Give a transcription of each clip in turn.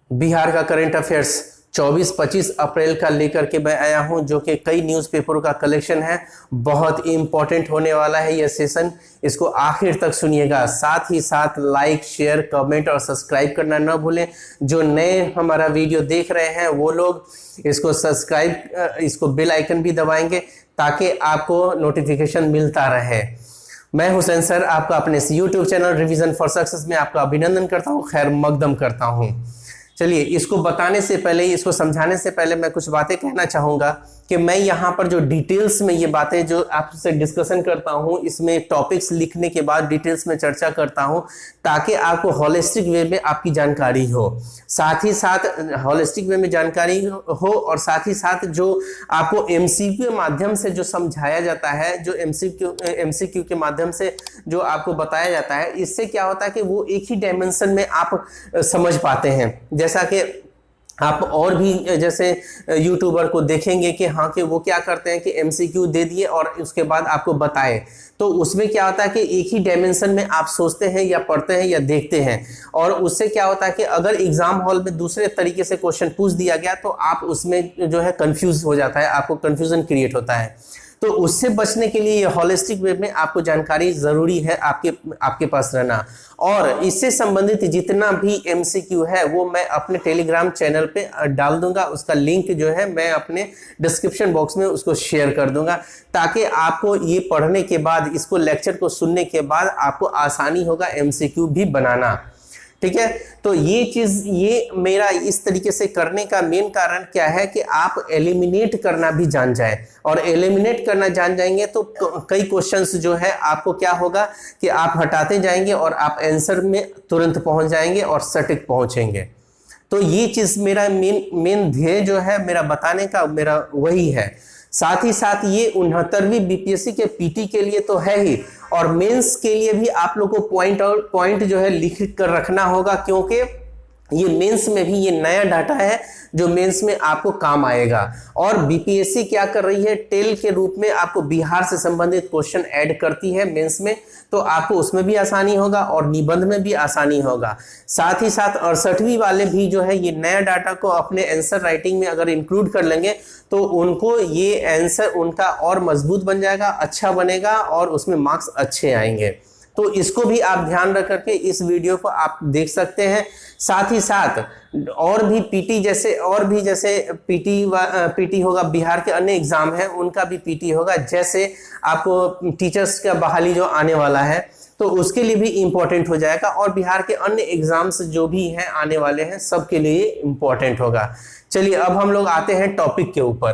बिहार का current affairs 24-25 अप्रैल का लेकर के मैं आया हूं, जो कि कई न्यूज़पेपरों का कलेक्शन है। बहुत इंपॉर्टेंट होने वाला है यह सेशन, इसको आखिर तक सुनिएगा। साथ ही साथ लाइक, शेयर, कमेंट और सब्सक्राइब करना न भूलें। जो नए हमारा वीडियो देख रहे हैं वो लोग इसको सब्सक्राइब, इसको बेल आइकन भी दबाएंगे ताकि आपको नोटिफिकेशन मिलता रहे। मैं हुसैन सर आपका अपने YouTube channel revision for success में आपका अभिनंदन करता हूं, खैर मकदम करता हूं। चलिए, इसको बताने से पहले, इसको समझाने से पहले मैं कुछ बातें कहना चाहूँगा कि मैं यहाँ पर जो डिटेल्स में ये बातें जो आपसे डिस्कशन करता हूँ, इसमें टॉपिक्स लिखने के बाद डिटेल्स में चर्चा करता हूँ ताकि आपको हॉलिस्टिक वे में आपकी जानकारी हो। साथ ही साथ हॉलिस्टिक वे में जानकारी हो और साथ ही साथ जो आपको एमसीक्यू के माध्यम से जो समझाया जाता है, जो एमसीक्यू के माध्यम से जो आपको बताया जाता है, इससे क्या होता है कि वो एक ही डायमेंशन में आप समझ पाते हैं। जैसा कि आप और भी जैसे यूट्यूबर को देखेंगे कि हाँ कि वो क्या करते हैं कि एमसीक्यू दे दिए और उसके बाद आपको बताए, तो उसमें क्या होता है कि एक ही डायमेंशन में आप सोचते हैं या पढ़ते हैं या देखते हैं, और उससे क्या होता है कि अगर एग्जाम हॉल में दूसरे तरीके से क्वेश्चन पूछ दिया गया तो आप उसमें जो है कंफ्यूज हो जाता है, आपको कंफ्यूजन क्रिएट होता है। तो उससे बचने के लिए हॉलिस्टिक वे में आपको जानकारी जरूरी है आपके पास रहना। और इससे संबंधित जितना भी एमसीक्यू है वो मैं अपने टेलीग्राम चैनल पे डाल दूंगा। उसका लिंक जो है मैं अपने डिस्क्रिप्शन बॉक्स में उसको शेयर कर दूंगा ताकि आपको ये पढ़ने के बाद, इसको लेक्चर को सुनने के बाद आपको आसानी होगा एमसीक्यू भी बनाना। ठीक है, तो ये चीज, ये मेरा इस तरीके से करने का मेन कारण क्या है कि आप एलिमिनेट करना भी जान जाए, और एलिमिनेट करना जान जाएंगे तो कई क्वेश्चंस जो है आपको क्या होगा कि आप हटाते जाएंगे और आप आंसर में तुरंत पहुंच जाएंगे और सटीक पहुंचेंगे। तो ये चीज मेरा मेन ध्યેय जो है मेरा बताने का, मेरा वही है। साथ ही साथ ये 69वीं बीपीएससी के पीटी के लिए तो है ही, और मेंस के लिए भी आप लोग को पॉइंट जो है लिख कर रखना होगा, क्योंकि ये मेंस में भी ये नया डाटा है जो मेंस में आपको काम आएगा। और बीपीएससी क्या कर रही है, टेल के रूप में आपको बिहार से संबंधित क्वेश्चन ऐड करती है मेंस में, तो आपको उसमें भी आसानी होगा और निबंध में भी आसानी होगा। साथ ही साथ 68वीं वाले भी जो है ये नया डाटा को अपने आंसर राइटिंग में अगर इंक्लूड कर लेंगे तो उनको ये आंसर उनका और मजबूत बन जाएगा, अच्छा बनेगा और उसमें मार्क्स अच्छे आएंगे। तो इसको भी आप ध्यान रख करके इस वीडियो को आप देख सकते हैं। साथ ही साथ और भी पीटी जैसे, और भी जैसे पीटी होगा, बिहार के अन्य एग्जाम है उनका भी पीटी होगा। जैसे आपको टीचर्स का बहाली जो आने वाला है तो उसके लिए भी इंपॉर्टेंट हो जाएगा, और बिहार के अन्य एग्जाम्स जो भी हैं आने वाले हैं सबके लिए इंपॉर्टेंट होगा। चलिए, अब हम लोग आते हैं टॉपिक के ऊपर।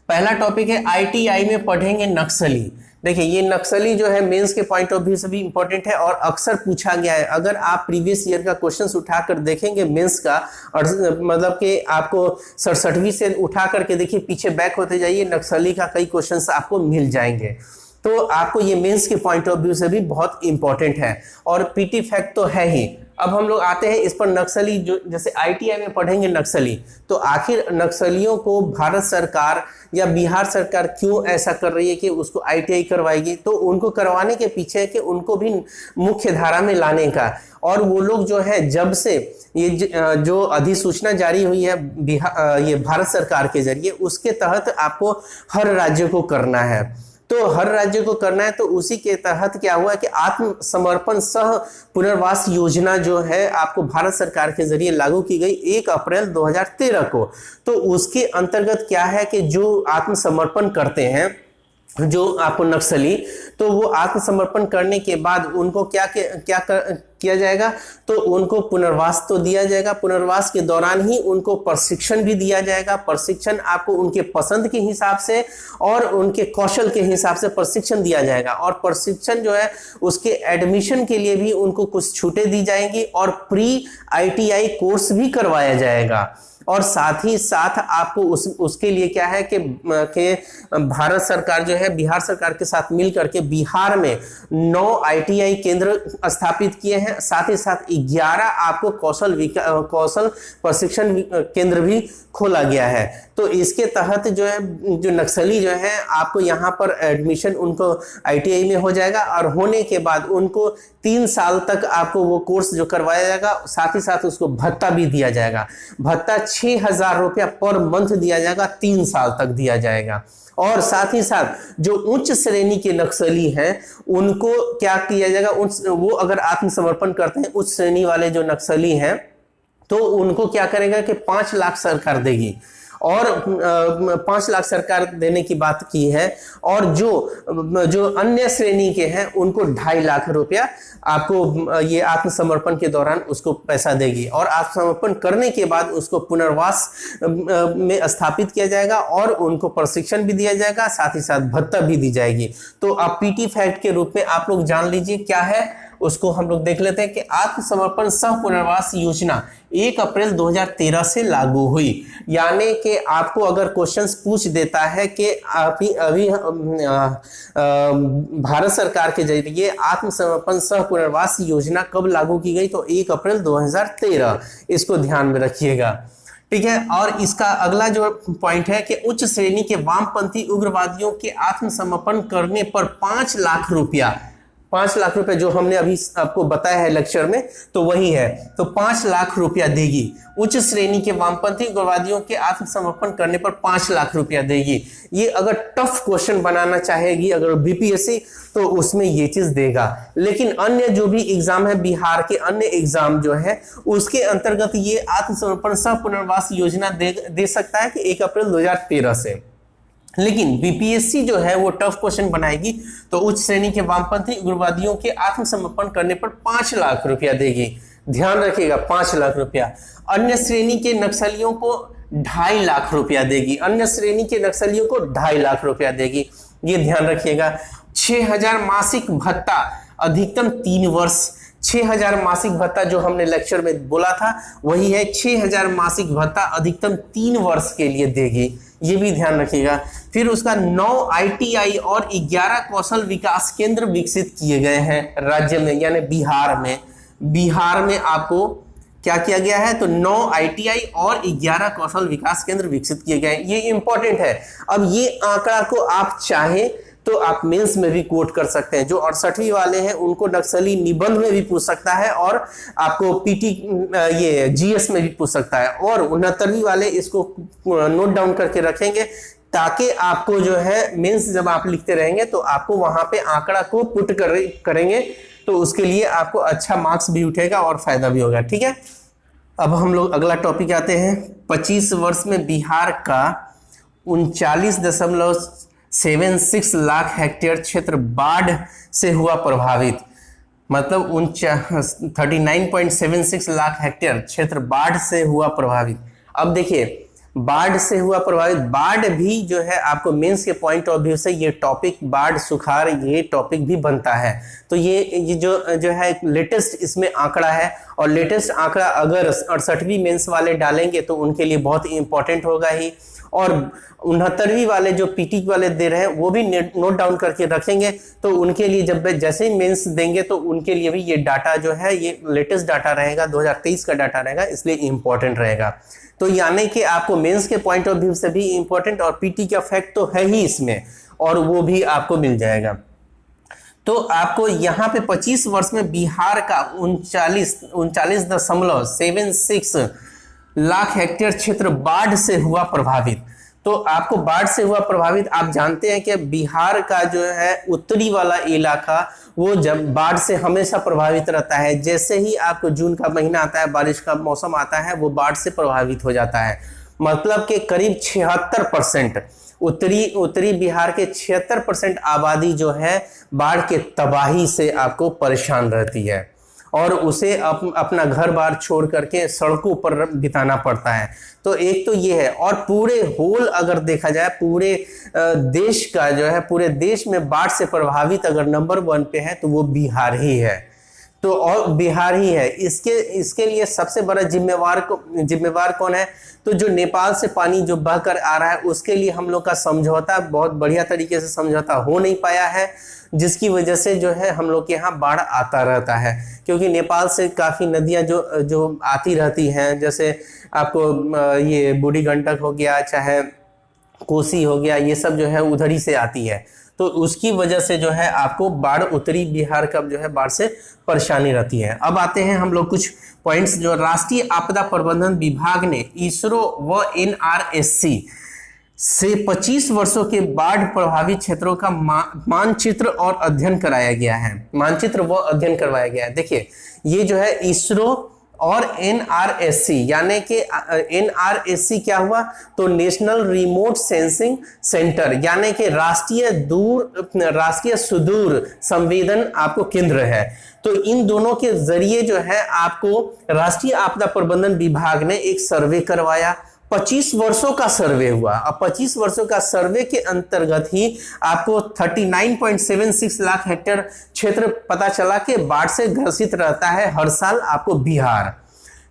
पहला टॉपिक है आईटीआई में पढ़ेंगे नक्सली। देखिए, ये नक्सली जो है मेंस के पॉइंट ऑफ व्यू से भी इंपॉर्टेंट है और अक्सर पूछा गया है। अगर आप प्रीवियस ईयर का क्वेश्चंस उठाकर देखेंगे मेंस का, और मतलब कि आपको 67वीं से उठा करके देखिए, पीछे बैक होते जाइए, नक्सली का कई क्वेश्चंस आपको मिल जाएंगे। तो आपको ये मेंस के पॉइंट ऑफ व्यू से भी बहुत इंपॉर्टेंट है, और पीटी फैक्ट तो है ही। अब हम लोग आते हैं इस पर, नक्सली जो जैसे आईटीआई में पढ़ेंगे नक्सली, तो आखिर नक्सलियों को भारत सरकार या बिहार सरकार क्यों ऐसा कर रही है कि उसको आईटीआई करवाएगी? तो उनको करवाने के पीछे है कि उनको भी मुख्य धारा में लाने का, और वो लोग जो है जब से ये जो अधिसूचना जारी हुई है ये भारत सरकार के जरिए, उसके तहत आपको हर राज्य को करना है। तो हर राज्य को करना है, तो उसी के तहत क्या हुआ कि आत्मसमर्पण सह पुनर्वास योजना जो है आपको भारत सरकार के जरिए लागू की गई 1 अप्रैल 2013 को। तो उसके अंतर्गत क्या है कि जो आत्मसमर्पण करते हैं जो आपको नक्सली, तो वो आत्मसमर्पण करने के बाद उनको क्या किया जाएगा, तो उनको पुनर्वास तो दिया जाएगा। पुनर्वास के दौरान ही उनको प्रशिक्षण भी दिया जाएगा। प्रशिक्षण आपको उनके पसंद के हिसाब से और उनके कौशल के हिसाब से प्रशिक्षण दिया जाएगा, और प्रशिक्षण जो है उसके एडमिशन के लिए भी उनको कुछ छूटें दी जाएंगी, और प्री आईटीआई कोर्स भी करवाया जाएगा। और साथ ही साथ आपको उसके लिए क्या है कि भारत सरकार जो है बिहार सरकार के साथ मिल करके बिहार में 9 आईटीआई केंद्र स्थापित किए हैं, हैं, साथ ही साथ 11 आपको कौशल प्रशिक्षण केंद्र भी खोला गया है। तो इसके तहत जो है जो नक्सली जो है आपको यहाँ पर एडमिशन उनको ITI में हो जाएगा और होने के बाद उनको 3 साल तक आपको वो कोर्स जो करवाया जाएगा, साथ ही साथ उसको भत्ता भी दिया जाएगा। भत्ता 6,000 रुपया पर मंथ दिया जाएगा, 3 साल तक दिया जाएगा। और साथ ही साथ जो उच्च श्रेणी के नक्सली हैं उनको क्या किया जाएगा, वो अगर आत्मसमर्पण करते हैं, उच्च श्रेणी वाले जो नक्सली हैं, तो उनको क्या करेगा कि 5 लाख सरकार देगी। और 5 लाख सरकार देने की बात की है। और जो अन्य श्रेणी के हैं उनको 2.5 लाख रुपया आपको ये आत्मसमर्पण के दौरान उसको पैसा देगी। और आत्मसमर्पण करने के बाद उसको पुनर्वास में स्थापित किया जाएगा और उनको प्रशिक्षण भी दिया जाएगा, साथ ही साथ भत्ता भी दी जाएगी। तो आप PT फैक्ट के रूप में आप लोग जान लीजिए क्या है, उसको हम लोग देख लेते हैं कि आत्मसमर्पण सह पुनर्वास योजना 1 अप्रैल 2013 से लागू हुई। यानी कि आपको अगर क्वेश्चंस पूछ देता है कि अभी भारत सरकार के जरिए आत्मसमर्पण सह पुनर्वास योजना कब लागू की गई, तो 1 अप्रैल 2013, इसको ध्यान में रखिएगा। ठीक है। और इसका अगला जो पॉइंट है कि उच्च श्रेणी के वामपंथी उग्रवादियों के आत्मसमर्पण करने पर 5 लाख रुपया, 5 लाख रुपए जो हमने अभी आपको बताया है लेक्चर में, तो वही है। तो 5 लाख रुपया देगी। उच्च श्रेणी के वामपंथी उग्रवादियों के आत्मसमर्पण करने पर 5 लाख रुपया देगी। ये अगर टफ क्वेश्चन बनाना चाहेगी अगर BPSC, तो उसमें ये चीज देगा। लेकिन अन्य जो भी एग्जाम है, बिहार के अन्य एग्जाम जो है, उसके अंतर्गत ये आत्मसमर्पण सह पुनर्वास योजना दे सकता है कि 1 अप्रैल 2013 से। लेकिन BPSC जो है वो टफ क्वेश्चन बनाएगी, तो उच्च श्रेणी के वामपंथी उग्रवादियों के आत्मसमर्पण करने पर 5 लाख रुपया देगी। ध्यान रखिएगा, 5 लाख रुपया। अन्य श्रेणी के नक्सलियों को 2.5 लाख रुपया देगी। अन्य श्रेणी के नक्सलियों को 2.5 लाख रुपया देगी, ये ध्यान रखिएगा। 6,000 मासिक भत्ता अधिकतम 3 वर्ष। 6,000 मासिक भत्ता जो हमने लेक्चर में बोला था वही है। 6,000 मासिक भत्ता अधिकतम 3 वर्ष के लिए देगी, ये भी ध्यान रखिएगा। फिर उसका 9 ITI और 11 कौशल विकास केंद्र विकसित किए गए हैं राज्य में, यानी बिहार में। बिहार में आपको क्या किया गया है, तो 9 ITI और 11 कौशल विकास केंद्र विकसित किए गए हैं। ये इंपॉर्टेंट है। अब ये आंकड़ा को आप चाहें तो आप मेंस में भी कोट कर सकते हैं। जो 68वीं वाले हैं उनको नक्सली निबंध में भी पूछ सकता है और आपको PT ये GS में भी पूछ सकता है। और 69वीं वाले इसको नोट डाउन करके रखेंगे ताकि आपको जो है मेंस जब आप लिखते रहेंगे तो आपको वहां पे आंकड़ा को पुट करेंगे, तो उसके लिए आपको अच्छा मार्क्स भी उठेगा और फायदा भी होगा। ठीक है। अब हम लोग अगला टॉपिक आते हैं। 25 वर्ष में बिहार का 39.76 लाख हेक्टेयर क्षेत्र बाढ़ से हुआ प्रभावित। मतलब 39.76 लाख हेक्टेयर क्षेत्र बाढ़ से हुआ प्रभावित। अब देखिए, बाढ़ से हुआ प्रभावित, बाढ़ भी जो है आपको मेंस के पॉइंट ऑफ व्यू से ये टॉपिक, बाढ़ सुखाड़, ये टॉपिक भी बनता है। तो ये जो है लेटेस्ट इसमें आंकड़ा है। और लेटेस्ट आंकड़ा अगर 68वीं मेंस वाले डालेंगे तो उनके लिए बहुत इंपॉर्टेंट होगा ही। और 69वीं वाले जो PT वाले दे रहे हैं वो भी नोट डाउन करके रखेंगे, तो उनके लिए जब जैसे ही मेंस देंगे तो उनके लिए भी ये डाटा जो है ये लेटेस्ट डाटा रहेगा, 2023 का डाटा रहेगा, इसलिए इंपॉर्टेंट रहेगा। तो यानी कि आपको मेंस के पॉइंट ऑफ व्यू से भी इंपॉर्टेंट और PT का फैक्ट तो है ही इसमें, और वो भी आपको मिल जाएगा। तो आपको यहाँ पे 25 वर्ष में बिहार का 39.76 लाख हेक्टेयर क्षेत्र बाढ़ से हुआ प्रभावित। तो आपको बाढ़ से हुआ प्रभावित, आप जानते हैं कि बिहार का जो है उत्तरी वाला इलाका वो जब बाढ़ से हमेशा प्रभावित रहता है। जैसे ही आपको जून का महीना आता है, बारिश का मौसम आता है, वो बाढ़ से प्रभावित हो जाता है। मतलब कि करीब 76% उत्तरी बिहार के 76% आबादी जो है बाढ़ के तबाही से आपको परेशान रहती है और उसे अपना घर बार छोड़ करके सड़कों पर बिताना पड़ता है। तो एक तो ये है। और पूरे होल अगर देखा जाए, पूरे देश का जो है, पूरे देश में बाढ़ से प्रभावित अगर नंबर 1 पे है तो वो बिहार ही है। तो और बिहार ही है। इसके लिए सबसे बड़ा जिम्मेवार कौन है? तो जो नेपाल से पानी जो बहकर आ रहा है उसके लिए हम लोग का समझौता बहुत बढ़िया तरीके से समझौता हो नहीं पाया है, जिसकी वजह से जो है हम लोग के यहाँ बाढ़ आता रहता है। क्योंकि नेपाल से काफ़ी नदियाँ जो आती रहती हैं, जैसे आपको ये बूढ़ी गंडक हो गया, चाहे कोसी हो गया, ये सब जो है उधर ही से आती है। तो उसकी वजह से जो है आपको बाढ़ उत्तरी बिहार का जो है बाढ़ से परेशानी रहती है। अब आते हैं हम लोग कुछ पॉइंट्स जो राष्ट्रीय आपदा प्रबंधन विभाग ने इसरो व NRSC से 25 वर्षों के बाढ़ प्रभावित क्षेत्रों का मानचित्र और अध्ययन कराया गया है। मानचित्र व अध्ययन करवाया गया है। देखिए ये जो है इसरो और NRSC, यानी कि NRSC क्या हुआ? तो नेशनल रिमोट सेंसिंग सेंटर, यानी कि राष्ट्रीय सुदूर संवेदन आपको केंद्र है। तो इन दोनों के जरिए जो है आपको राष्ट्रीय आपदा प्रबंधन विभाग ने एक सर्वे करवाया। 25 वर्षों का सर्वे हुआ। अब 25 वर्षों का सर्वे के अंतर्गत ही आपको 39.76 लाख हेक्टेयर क्षेत्र पता चला कि बाढ़ से ग्रसित रहता है हर साल आपको बिहार।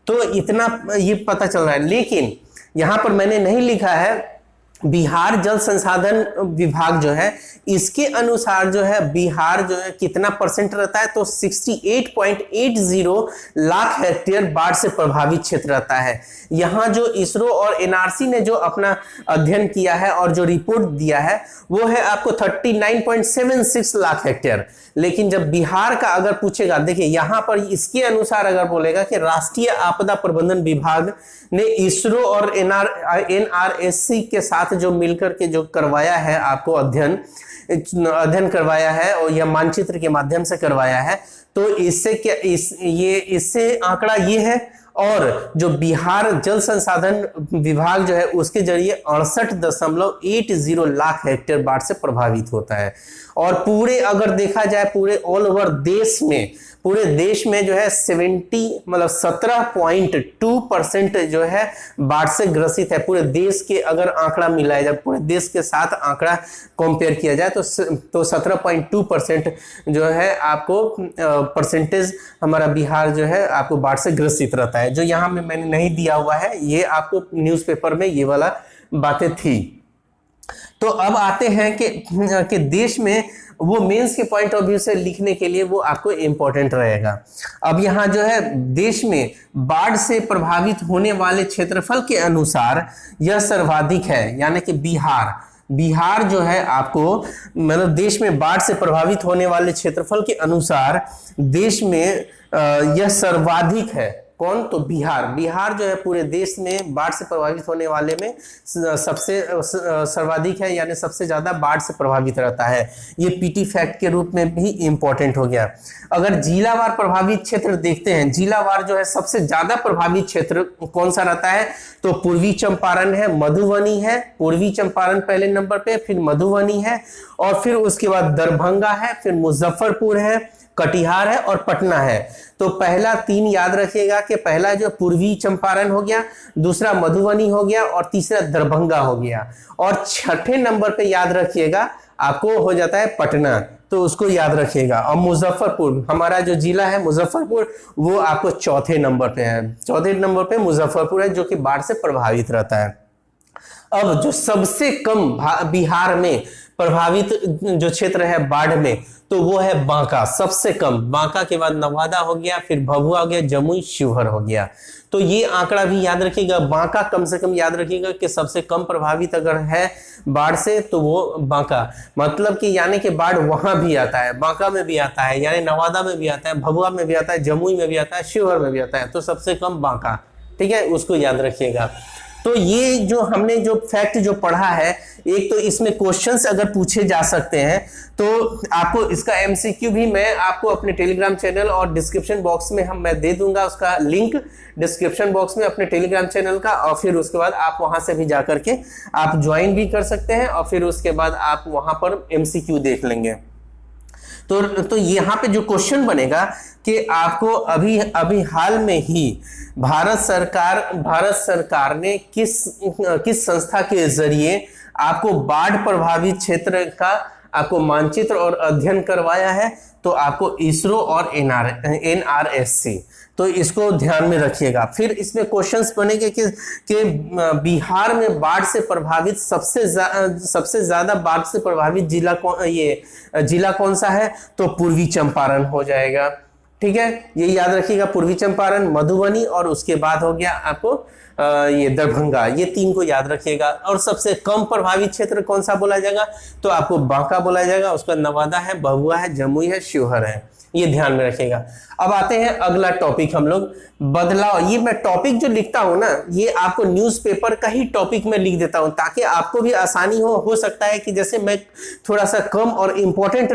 तो इतना ये पता चल रहा है, लेकिन यहां पर मैंने नहीं लिखा है बिहार जल संसाधन विभाग जो है इसके अनुसार जो है बिहार जो है कितना परसेंट रहता है? तो 68.80 लाख हेक्टेयर बाढ़ से प्रभावित क्षेत्र रहता है। यहाँ जो इसरो और NRC ने जो अपना अध्ययन किया है और जो रिपोर्ट दिया है वो है आपको 39.76 लाख हेक्टेयर। लेकिन जब बिहार का अगर पूछेगा, देखिए यहाँ पर इसके अनुसार अगर बोलेगा कि राष्ट्रीय आपदा प्रबंधन विभाग ने इसरो और NRSC के साथ जो मिलकर के जो करवाया है आपको अध्ययन करवाया है और यह मानचित्र के माध्यम से करवाया है, तो इससे क्या इससे आंकड़ा ये है। और जो बिहार जल संसाधन विभाग जो है उसके जरिए 68.80 लाख हेक्टेयर बाढ़ से प्रभावित होता है। और पूरे अगर देखा जाए पूरे ऑल ओवर देश में, पूरे देश में जो है 17.2% जो है बाढ़ से ग्रसित है। पूरे देश के अगर आंकड़ा मिलाया जाए, पूरे देश के साथ आंकड़ा कंपेयर किया जाए तो 17.2% जो है आपको परसेंटेज हमारा बिहार जो है आपको बाढ़ से ग्रसित रहता है। जो यहाँ में मैंने नहीं दिया हुआ है, ये आपको न्यूज़पेपर में ये वाला बातें थी। तो अब आते हैं कि देश में वो मेंस के पॉइंट ऑफ व्यू से लिखने के लिए वो आपको इंपॉर्टेंट रहेगा। अब यहाँ जो है देश में बाढ़ से प्रभावित होने वाले क्षेत्रफल के अनुसार यह सर्वाधिक है, यानी कि बिहार जो है आपको मतलब देश में बाढ़ से प्रभावित होने वाले क्षेत्रफल के अनुसार देश में यह सर्वाधिक है। कौन? तो बिहार जो है पूरे देश में बाढ़ से प्रभावित होने वाले में सबसे सर्वाधिक है, यानी सबसे ज्यादा बाढ़ से प्रभावित रहता है। ये पीटी फैक्ट के रूप में भी इंपॉर्टेंट हो गया। अगर जिलावार प्रभावित क्षेत्र देखते हैं, जिलावार जो है सबसे ज्यादा प्रभावित क्षेत्र कौन सा रहता है? तो पूर्वी चंपारण है, मधुबनी है। पूर्वी चंपारण पहले नंबर पे, फिर मधुबनी है, और फिर उसके बाद दरभंगा है, फिर मुजफ्फरपुर है, कटिहार है और पटना है। तो पहला 3 याद रखिएगा कि पहला जो पूर्वी चंपारण हो गया, दूसरा मधुबनी हो गया और तीसरा दरभंगा हो गया। और छठे नंबर पे याद रखिएगा आपको हो जाता है पटना, तो उसको याद रखिएगा। और मुजफ्फरपुर हमारा जो जिला है मुजफ्फरपुर, वो आपको चौथे नंबर पे है। चौथे नंबर पे मुजफ्फरपुर है जो कि बाढ़ से प्रभावित रहता है। अब जो सबसे कम बिहार में प्रभावित जो क्षेत्र है बाढ़ में, तो वो है बांका। सबसे कम बांका के बाद नवादा हो गया, फिर भभुआ हो गया, जमुई, शिवहर हो गया। तो ये आंकड़ा भी याद रखिएगा। बांका कम से कम याद रखिएगा कि सबसे कम प्रभावित अगर है बाढ़ से तो वो बांका, मतलब कि यानी कि बाढ़ वहां भी आता है, बांका में भी आता है, यानी नवादा में भी आता है, भभुआ में भी आता है, जमुई में भी आता है, शिवहर में भी आता है। तो सबसे कम बांका, ठीक है, उसको याद रखिएगा। तो ये जो हमने जो फैक्ट जो पढ़ा है, एक तो इसमें क्वेश्चंस अगर पूछे जा सकते हैं, तो आपको इसका एमसीक्यू भी मैं आपको अपने टेलीग्राम चैनल और डिस्क्रिप्शन बॉक्स में मैं दे दूंगा उसका लिंक डिस्क्रिप्शन बॉक्स में अपने टेलीग्राम चैनल का, और फिर उसके बाद आप वहां से भी जाकर के आप ज्वाइन भी कर सकते हैं, और फिर उसके बाद आप वहां पर एमसीक्यू देख लेंगे। तो यहाँ पे जो क्वेश्चन बनेगा कि आपको अभी हाल में ही भारत सरकार ने किस संस्था के जरिए आपको बाढ़ प्रभावित क्षेत्र का आपको मानचित्र और अध्ययन करवाया है तो आपको इसरो और NRSC, तो इसको ध्यान में रखिएगा। फिर इसमें क्वेश्चंस बनेंगे कि बिहार में बाढ़ से प्रभावित सबसे ज्यादा बाढ़ से प्रभावित जिला कौन सा है, तो पूर्वी चंपारण हो जाएगा। ठीक है, ये याद रखिएगा, पूर्वी चंपारण, मधुबनी और उसके बाद हो गया आपको ये दरभंगा, ये 3 को याद रखिएगा। और सबसे कम प्रभावित क्षेत्र कौन सा बोला जाएगा, तो आपको बांका बोला जाएगा, उसका नवादा है, भभुआ है, जमुई है, शिवहर है, ये ध्यान में रखिएगा। अब आते हैं अगला टॉपिक हम लोग, बदलाव। ये मैं टॉपिक जो लिखता हूं ना, ये आपको न्यूज़पेपर का ही टॉपिक में लिख देता हूं ताकि आपको भी आसानी हो सकता है कि जैसे मैं थोड़ा सा कम और इम्पोर्टेंट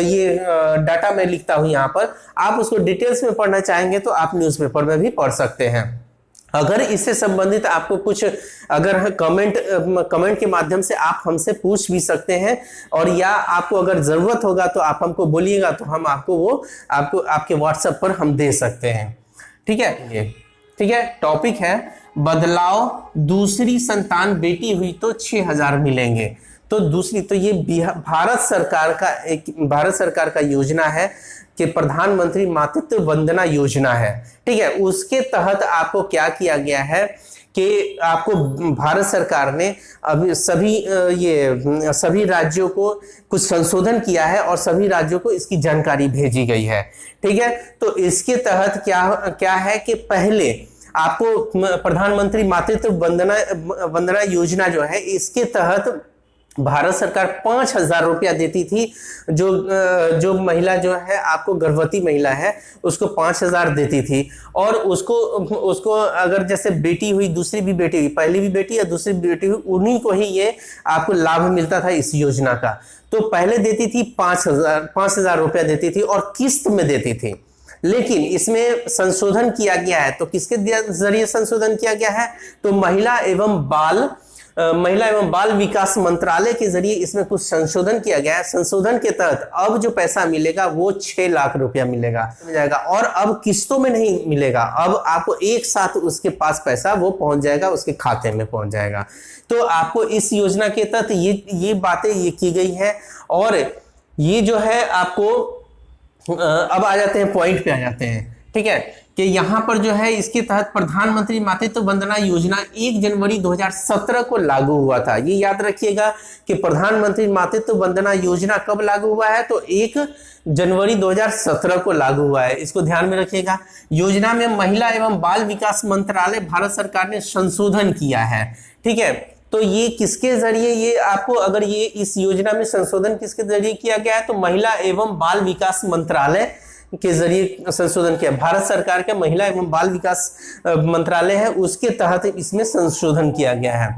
ये डाटा मैं लिखता हूं यहाँ पर, आप उसको डिटेल्स में पढ़ना चाहेंगे तो आप न्यूज़पेपर में भी पढ़ सकते हैं। अगर इससे संबंधित आपको कुछ अगर कमेंट के माध्यम से आप हमसे पूछ भी सकते हैं, और या आपको अगर जरूरत होगा तो आप हमको बोलिएगा तो हम आपको आपके व्हाट्सएप पर हम दे सकते हैं। ठीक है, ये ठीक है, टॉपिक है बदलाव, दूसरी संतान बेटी हुई तो 6,000 मिलेंगे। तो दूसरी, तो ये भारत सरकार का योजना है कि प्रधानमंत्री मातृत्व वंदना योजना है। ठीक है, उसके तहत आपको क्या किया गया है कि आपको भारत सरकार ने अभी सभी राज्यों को कुछ संशोधन किया है और सभी राज्यों को इसकी जानकारी भेजी गई है। ठीक है, तो इसके तहत क्या है कि पहले आपको प्रधानमंत्री मातृत्व वंदना योजना जो है, इसके तहत भारत सरकार 5,000 रुपया देती थी। जो महिला जो है आपको गर्भवती महिला है उसको 5,000 देती थी, और उसको अगर जैसे बेटी हुई, दूसरी भी बेटी हुई, पहली भी बेटी या दूसरी भी बेटी हुई, उन्हीं को ही ये आपको लाभ मिलता था इस योजना का। तो पहले देती थी 5,000 रुपया देती थी और किस्त में देती थी। लेकिन इसमें संशोधन किया गया है, तो किसके जरिए संशोधन किया गया है, तो महिला एवं बाल विकास मंत्रालय के जरिए इसमें कुछ संशोधन किया गया है। संशोधन के तहत अब जो पैसा मिलेगा वो 6 लाख रुपया मिलेगा जाएगा, और अब किस्तों में नहीं मिलेगा, अब आपको एक साथ उसके पास पैसा वो पहुंच जाएगा, उसके खाते में पहुंच जाएगा। तो आपको इस योजना के तहत ये बातें ये की गई है। और ये जो है आपको अब आ जाते हैं, पॉइंट पे आ जाते हैं। ठीक है, कि यहाँ पर जो है इसके तहत प्रधानमंत्री मातृत्व वंदना योजना 1 जनवरी 2017 को लागू हुआ था। ये याद रखिएगा कि प्रधानमंत्री मातृत्व वंदना योजना कब लागू हुआ है, तो 1 जनवरी 2017 को लागू हुआ है, इसको ध्यान में रखिएगा। योजना में महिला एवं बाल विकास मंत्रालय भारत सरकार ने संशोधन किया है। ठीक है, तो ये किसके जरिए, ये आपको अगर ये इस योजना में संशोधन किसके जरिए किया गया है, तो महिला एवं बाल विकास मंत्रालय के जरिए संशोधन किया। भारत सरकार के महिला एवं बाल विकास मंत्रालय है, उसके तहत इसमें संशोधन किया गया है।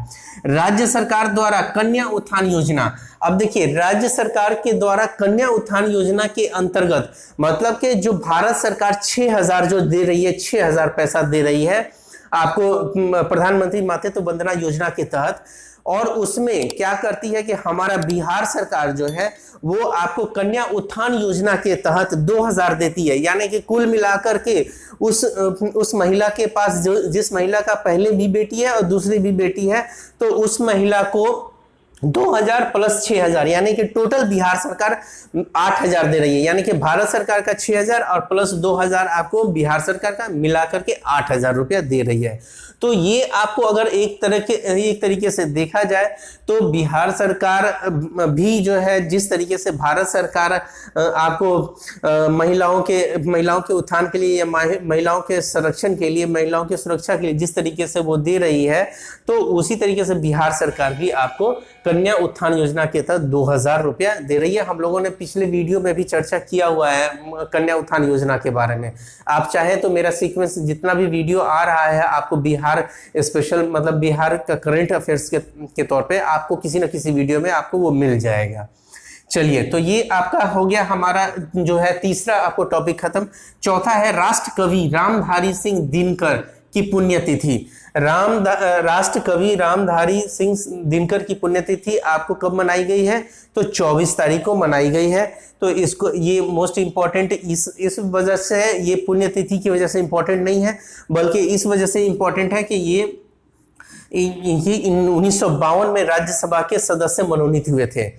राज्य सरकार द्वारा कन्या उत्थान योजना, अब देखिए राज्य सरकार के द्वारा कन्या उत्थान योजना के अंतर्गत मतलब कि जो भारत सरकार 6,000 जो दे रही है, 6,000 पैसा दे रही है आपको प्रधानमंत्री मातृत्व वंदना योजना के तहत, और उसमें क्या करती है कि हमारा बिहार सरकार जो है वो आपको कन्या उत्थान योजना के तहत 2,000 देती है। यानी कि कुल मिलाकर के उस महिला के पास जिस महिला का पहले भी बेटी है और दूसरी भी बेटी है, तो उस महिला को 2,000 प्लस 6,000 यानी कि टोटल बिहार सरकार 8,000 दे रही है। यानी कि भारत सरकार का 6,000 और प्लस 2,000 आपको बिहार सरकार का मिलाकर के 8,000 रुपया दे रही है। तो ये आपको अगर एक तरीके से देखा जाए तो बिहार सरकार भी जो है जिस तरीके से भारत सरकार आपको महिलाओं के उत्थान के लिए या महिलाओं के संरक्षण के लिए, महिलाओं की सुरक्षा के लिए जिस तरीके से वो दे रही है, तो उसी तरीके से बिहार सरकार भी आपको कन्या उत्थान योजना के तहत 2,000 रुपया दे रही है। हम लोगों ने पिछले वीडियो में भी चर्चा किया हुआ है कन्या उत्थान योजना के बारे में। आप चाहे तो मेरा सीक्वेंस जितना भी वीडियो आ रहा है आपको बिहार स्पेशल मतलब बिहार का करंट अफेयर्स के तौर पे आपको किसी न किसी वीडियो में आपको वो मिल जाएगा। चलिए, तो ये आपका हो गया हमारा जो है तीसरा आपको टॉपिक खत्म। चौथा है राष्ट्र कवि रामधारी सिंह दिनकर की पुण्यतिथि। राष्ट्र कवि रामधारी सिंह दिनकर की पुण्यतिथि आपको कब मनाई गई है, तो 24 तारीख को मनाई गई है। तो इसको ये मोस्ट इंपॉर्टेंट इस वजह से, ये पुण्यतिथि की वजह से इंपॉर्टेंट नहीं है, बल्कि इस वजह से इंपॉर्टेंट है कि ये 1952 में राज्यसभा के सदस्य मनोनीत हुए थे।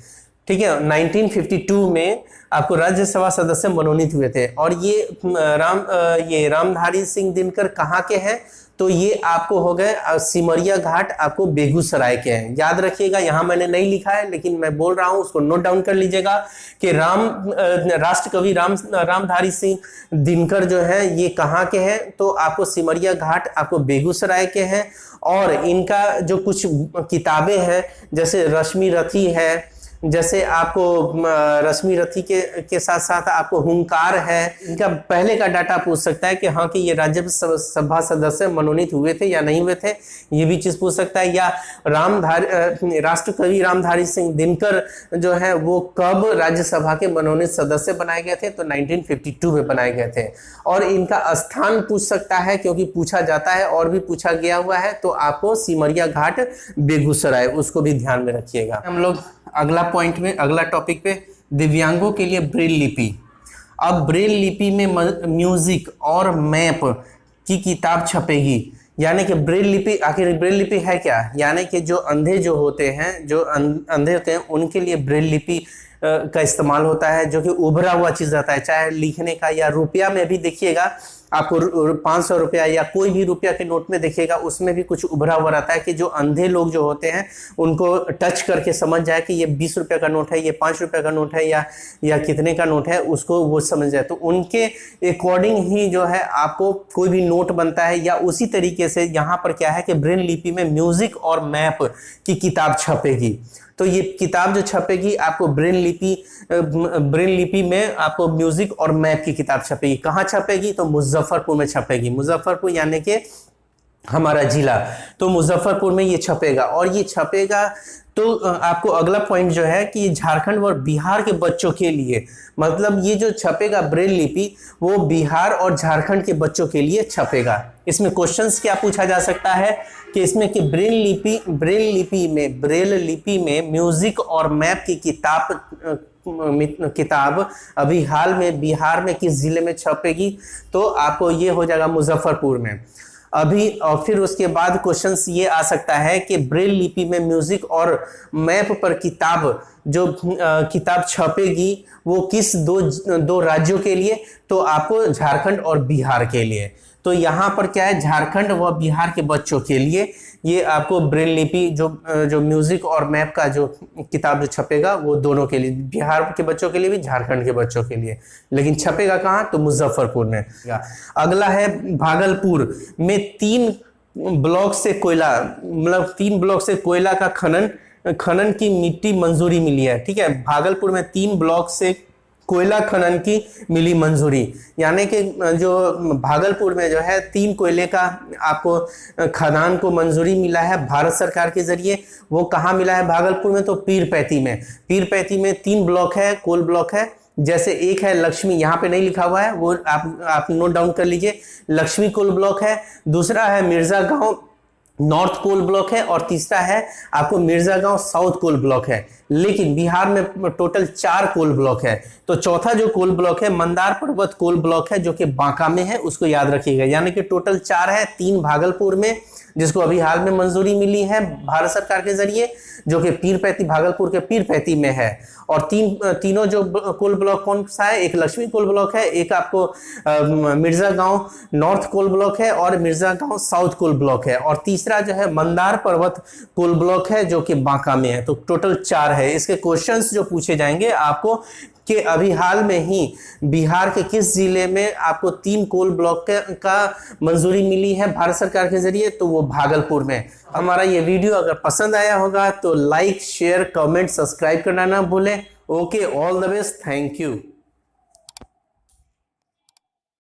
ठीक है। 1952 में आपको राज्यसभा सदस्य मनोनीत हुए थे। और ये रामधारी सिंह दिनकर कहाँ के हैं? तो ये आपको हो गए सिमरिया घाट, आपको बेगूसराय के हैं। याद रखिएगा, यहाँ मैंने नहीं लिखा है लेकिन मैं बोल रहा हूँ, उसको नोट डाउन कर लीजिएगा कि राष्ट्रकवि रामधारी सिंह दिनकर जो है ये कहाँ के हैं? तो आपको सिमरिया घाट आपको बेगूसराय के हैं। और इनका जो कुछ किताबें हैं, जैसे रश्मि रथी है, जैसे आपको रश्मि रथी के साथ साथ आपको हुंकार है। इनका पहले का डाटा पूछ सकता है कि हाँ कि ये राज्यसभा सदस्य मनोनीत हुए थे या नहीं हुए थे, ये भी चीज पूछ सकता है। या राष्ट्रकवि रामधारी सिंह दिनकर जो है वो कब राज्यसभा के मनोनीत सदस्य बनाए गए थे? तो 1952 में बनाए गए थे। और इनका स्थान पूछ सकता है, क्योंकि पूछा जाता है और भी पूछा गया हुआ है। तो आपको सिमरिया घाट बेगूसराय, उसको भी ध्यान में रखिएगा। हम लोग अगला पॉइंट में, अगला टॉपिक पे, दिव्यांगों के लिए ब्रेल लिपि। अब ब्रेल लिपि में म्यूजिक और मैप की किताब छपेगी। यानी कि ब्रेल लिपि, आखिर ब्रेल लिपि है क्या? यानी कि जो अंधे जो होते हैं, उनके लिए ब्रेल लिपि का इस्तेमाल होता है, जो कि उभरा हुआ चीज रहता है, चाहे लिखने का या रुपया में भी देखिएगा आपको 500 रुपया या कोई भी रुपया के नोट में देखिएगा, उसमें भी कुछ उभरा हुआ रहता है कि जो अंधे लोग जो होते हैं उनको टच करके समझ जाए कि ये 20 रुपया का नोट है, ये 5 रुपया का नोट है, या कितने का नोट है, उसको वो समझ जाए। तो उनके अकॉर्डिंग ही जो है आपको कोई भी नोट बनता है। या उसी तरीके से यहाँ पर क्या है कि ब्रेल लिपि में म्यूजिक और मैप की किताब छपेगी। तो ये किताब जो छपेगी आपको ब्रेल लिपि में आपको म्यूजिक और मैप की किताब छपेगी। कहाँ छपेगी? तो मुजफ्फरपुर में छपेगी। मुजफ्फरपुर यानी कि हमारा जिला, तो मुजफ्फरपुर में ये छपेगा। और ये छपेगा तो आपको अगला पॉइंट जो है कि झारखंड और बिहार के बच्चों के लिए, मतलब ये जो छपेगा ब्रेल लिपि, वो बिहार और झारखंड के बच्चों के लिए छपेगा। इसमें क्वेश्चंस क्या पूछा जा सकता है कि इसमें कि ब्रेल लिपि में म्यूजिक और मैप की किताब अभी हाल में बिहार में किस जिले में छपेगी? तो आपको ये हो जाएगा मुजफ्फरपुर में। अभी और फिर उसके बाद क्वेश्चंस ये आ सकता है कि ब्रेल लिपि में म्यूजिक और मैप पर किताब छपेगी वो किस दो राज्यों के लिए? तो आपको झारखंड और बिहार के लिए। तो यहाँ पर क्या है, झारखंड व बिहार के बच्चों के लिए ये आपको ब्रेल लिपि जो म्यूजिक और मैप का जो किताब जो छपेगा वो दोनों के लिए, बिहार के बच्चों के लिए भी, झारखंड के बच्चों के लिए। लेकिन छपेगा कहाँ? तो मुजफ्फरपुर में। अगला है भागलपुर में 3 ब्लॉक से कोयला का खनन की मिट्टी मंजूरी मिली है। ठीक है, भागलपुर में 3 ब्लॉक से कोयला खनन की मिली मंजूरी। यानी कि जो भागलपुर में जो है 3 कोयले का आपको खदान को मंजूरी मिला है भारत सरकार के जरिए। वो कहाँ मिला है भागलपुर में? तो पीरपैती में 3 ब्लॉक है, कोल ब्लॉक है। जैसे एक है लक्ष्मी, यहाँ पे नहीं लिखा हुआ है, वो आप नोट डाउन कर लीजिए, लक्ष्मी कोल ब्लॉक है। दूसरा है मिर्जा गांव नॉर्थ कोल ब्लॉक है। और तीसरा है आपको मिर्जा गांव साउथ कोल ब्लॉक है। लेकिन बिहार में टोटल 4 कोल ब्लॉक है। तो चौथा जो कोल ब्लॉक है मंदार पर्वत कोल ब्लॉक है, जो कि बांका में है, उसको याद रखिएगा। यानी कि टोटल 4 है, 3 भागलपुर में जिसको अभी हाल में मंजूरी मिली है भारत सरकार के जरिए, जो कि पीरपैती, भागलपुर के पीरपैती में है। और तीनों जो कोल ब्लॉक कौन सा है? एक लक्ष्मी कोल ब्लॉक है, एक आपको मिर्जा गांव नॉर्थ कोल ब्लॉक है, और मिर्जा गांव साउथ कोल ब्लॉक है। और तीसरा जो है मंदार पर्वत कोल ब्लॉक है, जो कि बांका में है। तो टोटल 4 है। इसके क्वेश्चंस जो पूछे जाएंगे आपको कि अभी हाल में ही बिहार के किस जिले में आपको 3 कोल ब्लॉक का मंजूरी मिली है भारत सरकार के जरिए? तो वो भागलपुर में। हमारा ये वीडियो अगर पसंद आया होगा तो लाइक, शेयर, कमेंट, सब्सक्राइब करना ना भूलें। Okay, all the best, thank you.